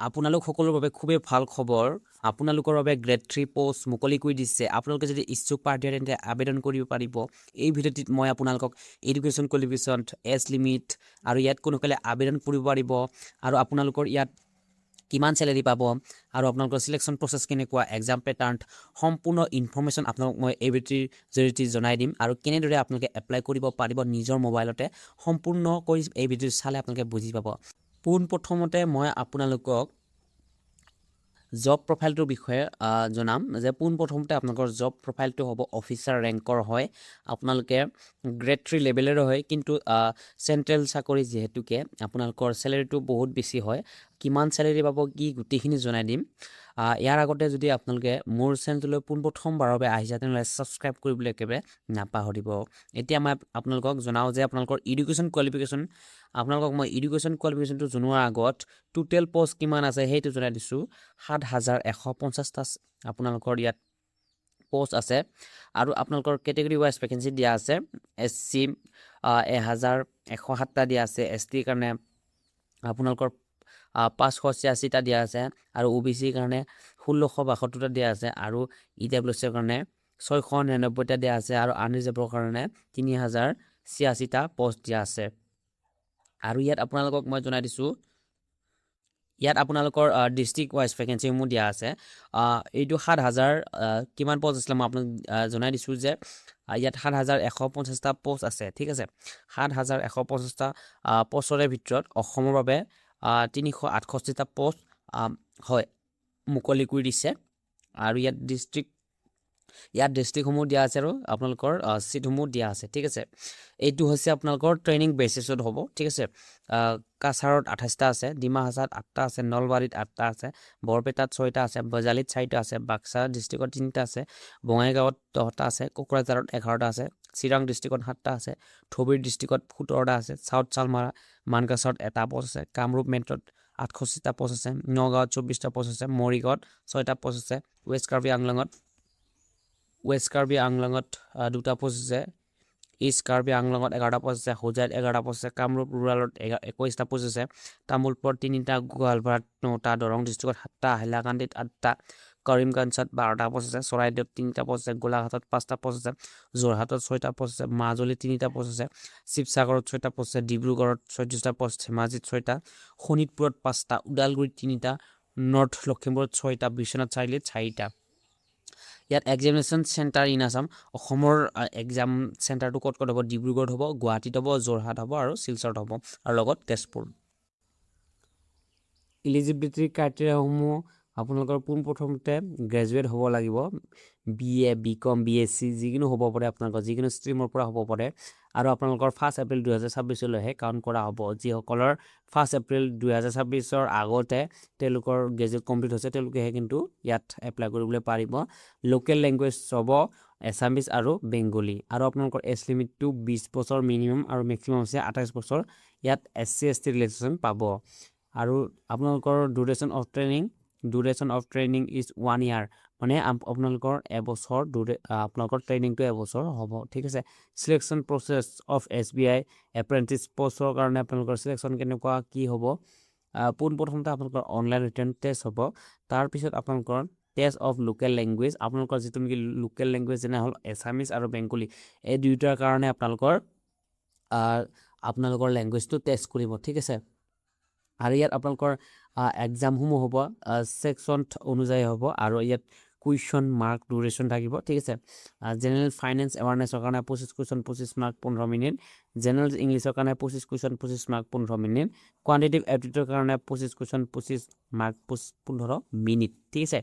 আপোনালোক সকলোৰ বাবে খুবেই ভাল খবৰ আপোনালোকৰ বাবে গ্ৰেড 3 পোষ্ট মুকলি কৰি দিছে আপোনালোকে যদি ইচ্ছুক প্ৰাৰ্থী তেন্তে আবেদন কৰিব পাৰিব এই ভিডিঅ'টিত মই আপোনালোকক এডুকেশ্যন কোৱালিফিকেশ্যন এজ লিমিট আৰু ইয়াত কোনসকলে আবেদন কৰিব পাৰিব আৰু আপোনালোকৰ ইয়াত কিমান স্যালাৰি পাব আৰু আপোনালোকৰ সিলেকশন প্ৰসেস কেনেকুৱা এক্সাম প্যাটাৰ্ন সম্পূৰ্ণ ইনফৰমেশন আপোনালোক মই এই ভিডিঅ'ৰ জৰিয়তে জনাই দিম আৰু কেনেদৰে আপোনালোকে এপ্লাই কৰিব পাৰিব নিজৰ মোবাইলতে সম্পূৰ্ণ কৰি এই ভিডিঅ' চালে আপোনালোকে বুজি পাব পোন প্ৰথমতে মই আপোনালোকক জব প্ৰফাইলটোৰ বিষয়ে জনাম যে পোন প্ৰথমতে আপোনালোকৰ জব প্ৰফাইলটো হ'ব অফিচাৰ ৰেংকৰ হয় আপোনালোকে গ্ৰেড 3 লেভেলৰ হয় কিন্তু চেন্ট্ৰেল চাকৰি যেহেতুকে আপোনালোকৰ স্যালাৰিটো বহুত বেছি হয় কিমান স্যালাৰি পাব কি গুটিখিনি জনাই দিম ইয়াৰ আগতে যদি আপোনালোকে মোৰ চেনেললৈ পোন প্ৰথমবাৰৰ বাবে আহিছে তেনলে সাবস্ক্ৰাইব কৰিবলৈ একেবাৰে নাপাহৰিব এতিয়া মই আপোনালোকক জনাও যে আপোনালোকৰ এডুকেশ্যন কোৱালিফিকেশ্যন আপোনালোকক মই এডুকেশ্যন কোৱালিফিকেশ্যনটো জনোৱাৰ আগত টোটেল পোষ্ট কিমান আছে সেইটো জনাই দিছো 7150টা আপোনালোকৰ ইয়াত পোষ্ট আছে আৰু আপোনালোকৰ ক্যাটাগৰী ওয়াইজ ভ্যাকেন্সি দিয়া আছে এসসি 1107টা দিয়া আছে এসটি কাৰণে আপোনালোকৰ 586টা দিয়া আছে আৰু ওবিসি কাৰণে 1672টা দিয়া আছে আৰু ইডব্লিউএছ কাৰণে 699টা দিয়া আছে আৰু আনৰিজাৰ্ভৰ কাৰণে 3086টা পোষ্ট দিয়া আছে আৰু ইয়াত আপোনালোকক মই জনাই দিছো ইয়াত আপোনালোকৰ ডিস্ট্ৰিক্ট ওয়াইজ ভ্যাকেন্সি মু দিয়া আছে এইটো 7000 কিমান পোষ্ট আছিল মই আপোনাক জনাই দিছো যে ইয়াত 7150টা পোষ্ট আছে ঠিক আছে 7150টা পোষ্টৰ ভিতৰত অসমৰ বাবে 368টা পোষ্ট হয় মুকলি কৰি দিছে আৰু ইয়াত ডিস্ট্ৰিক্টসমূহ দিয়া আছে আৰু আপোনালোকৰ সিটসমূহ দিয়া আছে ঠিক আছে এইটো হৈছে আপোনালোকৰ ট্ৰেইনিং বেচিছত হ'ব ঠিক আছে কাছাৰত 28টা আছে ডিমা হাছাত 8টা আছে নলবাৰীত 8টা আছে বৰপেটাত 6টা আছে বজালিত 4টা আছে বাক্সা ডিস্ট্ৰিক্টত 3টা আছে বঙাইগাঁৱত 10টা আছে কোকৰাঝাৰত 11টা আছে চিৰাং ডিস্ট্ৰিক্টত 7টা আছে থবিৰ ডিস্ট্ৰিক্টত 17টা আছে সাউথ চালমাৰা মানকাছাৰত 1টা পোষ্ট আছে কামৰূপ মেট্ৰত 68টা পোষ্ট আছে নগাঁৱত 24টা পোষ্ট আছে মৰিগাঁৱত 6টা পোষ্ট আছে ৱেষ্ট কাৰ্বি আংলঙত 2টা পোষ্ট আছে ইষ্ট কাৰ্বি আংলঙত 11টা পোষ্ট আছে হোজাইত 11টা পোষ্ট আছে কামৰূপ ৰুৰালত 21টা পোষ্ট আছে তামুলপুৰত 3টা গোৱালপাৰাত 9টা দৰং ডিস্ট্ৰিক্টত 7টা হাইলাকান্দিত 8টা কৰিমগঞ্জত 12টা পোষ্ট আছে চৰাইদেউত 3টা পোষ্ট আছে গোলাঘাটত 5টা পোষ্ট আছে যোৰহাটত 6টা পোষ্ট আছে মাজুলীত 3টা পোষ্ট আছে শিৱসাগৰত 6টা পোষ্ট আছে ডিব্ৰুগড়ত 36টা পোষ্ট ধেমাজিত 6টা শোণিতপুৰত 5টা উদালগুৰিত 3টা নৰ্থ লখিমপুৰত 6টা বিশ্বনাথ চাৰিআলিত 4টা ইয়াত এক্সামিনেশন সেন্টাৰ ইন আসাম অসমৰ এক্সাম সেন্টাৰটো ক'ত হ'ব ডিব্ৰুগড়ত হ'ব গুৱাহাটীত হ'ব যোৰহাট হ'ব আৰু শিলচৰত হ'ব আৰু লগত তেজপুৰ এলিজিবিলিটি ক্ৰাইটেৰিয়াসমূহ আপোনালোকৰ পোন প্ৰথমতে গ্ৰেজুৱেট হ'ব লাগিব বিএ বিকম বিএসসি যিকোনো হ'ব পাৰে আপোনালোকৰ যিকোনো ষ্ট্ৰীমৰ পৰা হ'ব পাৰে আৰু আপোনালোকৰ 1 এপ্ৰিল 2026 লৈহে কাউন্ট কৰা হ'ব যিসকলৰ 1 এপ্ৰিল 2026 আগতে তেওঁলোকৰ গ্ৰেজুৱেট কমপ্লিট হৈছে তেওঁলোকে কিন্তু ইয়াত এপ্লাই কৰিবলৈ পাৰিব লোকেল ল্যাঙ্গুৱেজ হ'ব এছামিজ আৰু বেংগলী আৰু আপোনালোকৰ এজ লিমিটটো 20 বছৰ মিনিমাম আৰু মেক্সিমাম হৈছে 28 বছৰ ইয়াত এসসি এসটি ৰিলেকশ্যন পাব আৰু আপোনালোকৰ duration of training is 1 year মানে আপোনালোকৰ এবছৰ আপোনালোকৰ ট্ৰেইনিংটো এবছৰ হ'ব ঠিক আছে সিলেকশন প্ৰসেস অফ SBI এপ্ৰেন্টিছ পোষ্টৰ কাৰণে আপোনালোকৰ সিলেকশন কেনেকুৱা কি হ'ব পোন প্ৰথমতে আপোনালোকৰ অনলাইন ৰিটেন টেষ্ট হ'ব তাৰ পিছত আপোনালোকৰ টেষ্ট অফ লোকেল ল্যাঙ্গুৱেজ আপোনালোকৰ যেটো নেকি লোকেল ল্যাঙ্গুৱেজ যেনে হল এছামিজ আৰু বেংগলী এই দুইটাৰ কাৰণে আপোনালোকৰ ল্যাঙ্গুৱেজটো টেষ্ট কৰিব ঠিক আছে আৰু ইয়াত আপোনালোকৰ এক্সাম সমূহ হ'ব সেকশন অনুযায়ী হ'ব আৰু ইয়াত কুৱেশ্যন মাৰ্ক ডিউৰেচন থাকিব ঠিক আছে জেনাৰেল ফাইনান্স এৱাৰনেছৰ কাৰণে 25 কুৱেশ্যন 25 মাৰ্ক 15 মিনিট জেনাৰেল ইংলিছৰ কাৰণে 25 কুৱেশ্যন 25 মাৰ্ক 15 মিনিট কোৱান্টিটেটিভ এপ্টিটিউডৰ কাৰণে 25 কুৱেশ্যন 25 মাৰ্ক 15 মিনিট ঠিক আছে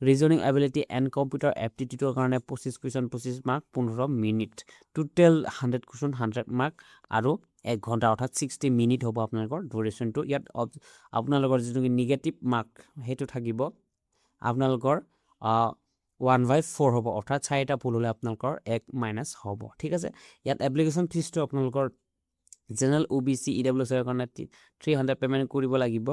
ৰিজনিং এবিলিটি এণ্ড কম্পিউটাৰ এপ্টিটিউডৰ কাৰণে 25 question 25 mark 15 minute total 100 question 100 mark আৰু 1 ঘণ্টা অৰ্থাৎ 60 মিনিট হ'ব আপোনালোকৰ ডিউৰেচনটো ইয়াত আপোনালোকৰ যেটো নিগেটিভ মাৰ্ক হেতু থাকিব আপোনালোকৰ 1/4 হ'ব অৰ্থাৎ 4টা ভুল হলে আপোনালোকৰ 1 মাইনাস হ'ব ঠিক আছে ইয়াত এপ্লিকেশন ফিজটো আপোনালোকৰ জেনাৰেল OBC EWS ৰ কাৰণে 300 পেমেন্ট কৰিব লাগিব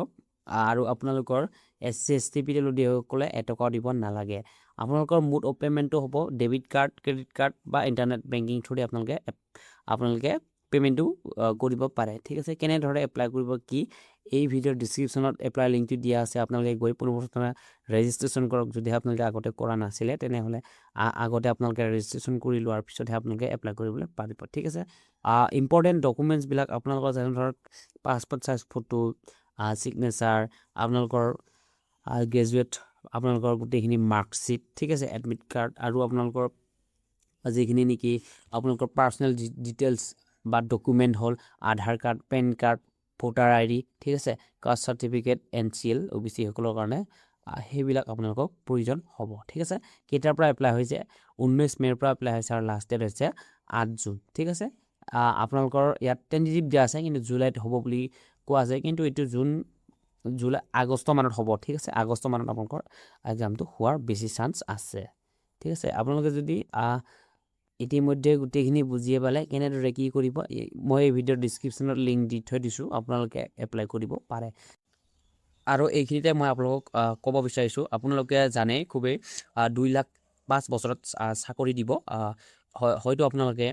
আৰু আপোনালোকৰ SC ST PWD সকলে এটকা দিব নালাগে আপোনালোকৰ মোড অফ পেমেন্টটো হ'ব ডেবিট কাৰ্ড ক্ৰেডিট কাৰ্ড বা ইন্টাৰনেট বেংকিং থ্ৰুদি আপোনালোকে পে'মেণ্টটো কৰিব পাৰে ঠিক আছে কেনেদৰে এপ্লাই কৰিব কি এই ভিডিঅ'ৰ ডিছক্ৰিপশ্যনত এপ্লাই লিংকটো দিয়া আছে আপোনালোকে গৈ পোনপ্ৰথমে ৰেজিষ্ট্ৰেশ্যন কৰক যদিহে আপোনালোকে আগতে কৰা নাছিলে তেনেহ'লে আগতে আপোনালোকে ৰেজিষ্ট্ৰেশ্যন কৰি লোৱাৰ পিছতহে আপোনালোকে এপ্লাই কৰিবলৈ পাৰিব ঠিক আছে ইম্পৰ্টেণ্ট ডকুমেণ্টছবিলাক আপোনালোকৰ যেনে ধৰক পাছপৰ্ট চাইজ ফটো ছিগনেচাৰ আপোনালোকৰ গ্ৰেজুৱেট আপোনালোকৰ গোটেইখিনি মাৰ্কশ্বিট ঠিক আছে এডমিট কাৰ্ড আৰু আপোনালোকৰ যিখিনি নেকি আপোনালোকৰ পাৰ্চনেল ডিটেইলছ বা ডকুমেণ্ট হ'ল আধাৰ কাৰ্ড পেন কাৰ্ড ভোটাৰ আই ডি ঠিক আছে কাষ্ট চাৰ্টিফিকেট NCL OBC সকলৰ কাৰণে সেইবিলাক আপোনালোকক প্ৰয়োজন হ'ব ঠিক আছে কেইটাৰ পৰা এপ্লাই হৈছে 19 মে'ৰ পৰা এপ্লাই হৈছে আৰু লাষ্ট ডেট হৈছে 8 জুন ঠিক আছে আপোনালোকৰ ইয়াত টেণ্টেটিভ দিয়া আছে কিন্তু জুলাইত হ'ব বুলি কোৱা যায় কিন্তু এইটো জুলাই আগষ্ট মানত হ'ব ঠিক আছে আগষ্ট মানত আপোনালোকৰ এক্সামটো হোৱাৰ বেছি চান্স আছে ঠিক আছে আপোনালোকে যদি ইতিমধ্যে গোটেইখিনি বুজিয়ে পালে কেনেদৰে কি কৰিব মই এই ভিডিঅ'ৰ ডিছক্ৰিপশ্যনত লিংক দি থৈ দিছোঁ আপোনালোকে এপ্লাই কৰিব পাৰে আৰু এইখিনিতে মই আপোনালোকক ক'ব বিচাৰিছোঁ আপোনালোকে জানে খুবেই 2,05,000 বছৰত চাকৰি দিব হয়তো আপোনালোকে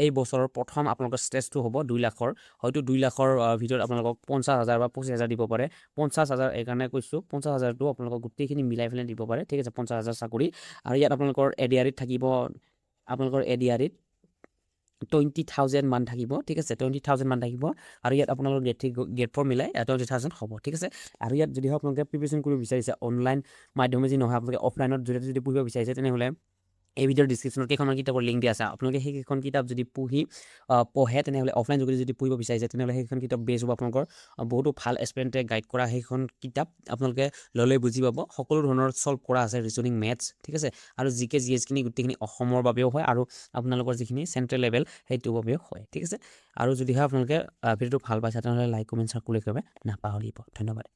এই বছৰৰ প্ৰথম আপোনালোকৰ ষ্টেজটো হ'ব 2 লাখৰ হয়তো 2 লাখৰ ভিতৰত আপোনালোকক 50,000 বা 25,000 দিব পাৰে 50,000 এইকাৰণে কৈছোঁ 50,000টো আপোনালোকক গোটেইখিনি মিলাই পেলাই দিব পাৰে ঠিক আছে 50,000 চাকৰি আৰু ইয়াত আপোনালোকৰ ADRত থাকিব আপোনালোকৰ ADRত 20,000 মান থাকিব ঠিক আছে 20,000 মান থাকিব আৰু ইয়াত আপোনালোকৰ গেট 4 মিলাই 20,000 হ'ব ঠিক আছে আৰু ইয়াত যদি আপোনালোকে প্ৰিপাৰেশ্যন কৰিব বিচাৰিছে অনলাইন মাধ্যমে যদি নহয় আপোনালোকে অফলাইনত যদি পঢ়িব বিচাৰিছে তেনেহ'লে এই ভিডিঅ'ৰ ডিছক্ৰিপশ্যনত কেইখনমান কিতাপৰ লিংক দিয়া আছে আপোনালোকে সেইকেইখন কিতাপ যদি পঢ়ে তেনেহ'লে অফলাইন যোগেদি যদি পঢ়িব বিচাৰিছে তেনেহ'লে সেইখন কিতাপ বেছ হ'ব আপোনালোকৰ বহুতো ভাল এক্সপেৰিয়েণ্টে গাইড কৰা সেইখন কিতাপ আপোনালোকে ল'লে বুজি পাব সকলো ধৰণৰ ছল্ভ কৰা আছে ৰিজনিং মেথছ ঠিক আছে আৰু GK GSখিনি গোটেইখিনি অসমৰ বাবেও হয় আৰু আপোনালোকৰ যিখিনি চেণ্ট্ৰেল লেভেল সেইটোৰ বাবেও হয় ঠিক আছে আৰু যদিহে আপোনালোকে ভিডিঅ'টো ভাল পাইছে তেনেহ'লে লাইক কমেণ্ট শ্বেয়াৰ কৰি নাপাহৰিব ধন্যবাদ